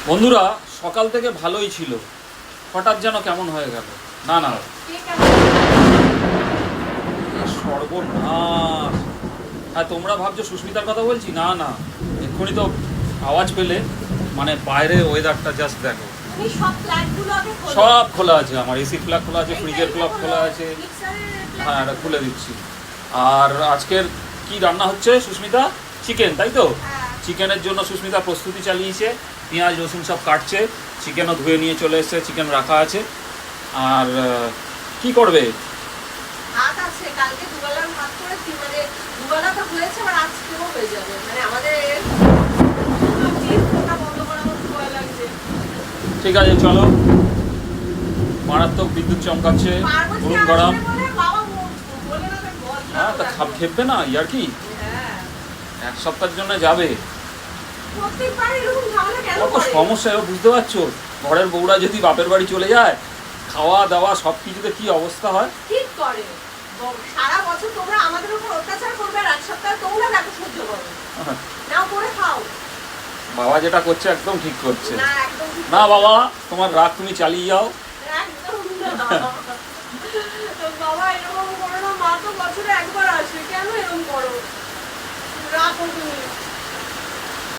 বন্ধুরা সকাল থেকে ভালোই ছিল, হঠাৎ যেন কেমন হয়ে গেল। না না সর্বনাশ। হ্যাঁ, তোমরা ভাবছো সুস্মিতার কথা বলছি? না না, এক্ষুনি তো আওয়াজ পেলে। মানে বাইরে ওয়েদারটা জাস্ট দেখো, সব খোলা আছে। আমার এসি প্লাগ খোলা আছে, ফ্রিজের প্লাগ খোলা আছে। হ্যাঁ, এটা খুলে দিচ্ছি। আর আজকের কি রান্না হচ্ছে সুস্মিতা? চিকেন, তাই তো? চিকেনের জন্য সুস্মিতা প্রস্তুতি চালিয়েছে, পেঁয়াজ রসুন সব কাটছে, চিকেনও ধুয়ে নিয়ে চলে এসেছে, চিকেন রাখা আছে। আর কি করবে? ভাত আছে, কালকে দুবেলার ভাত করেছি, মানে দুবেলা তো হয়েছে, আবার আজকেও হয়ে যাবে। মানে আমাদের বন্ধ করা আমার ভয় লাগছে। ঠিক আছে, চলো। মারাত্মক বিদ্যুৎ চমকাচ্ছে, গরম গরম। হ্যাঁ, তা খাপ খেপবে না, ইয়ার কি এক সপ্তাহের জন্য যাবে। কত সমস্যা বুঝতে পারছো? ঘরের বউরা যদি বাপের বাড়ি চলে যায়, খাওয়া দাওয়া সব কিছুতে কি অবস্থা হয়। ঠিক করে সারা বছর তোমরা আমাদের উপর অত্যাচার করবে, আর এক সপ্তাহ তোমরা দেখো সহ্য করো, নাও করে খাও। বাবা যেটা করছে একদম ঠিক করছে। না একদম না বাবা, তোমার রাগ তুমি চালিয়ে যাও। একদম না বাবা, এরকম করো না। মা তো বছরে একবার আসে, কেন এরকম করো? রাখো তুমি।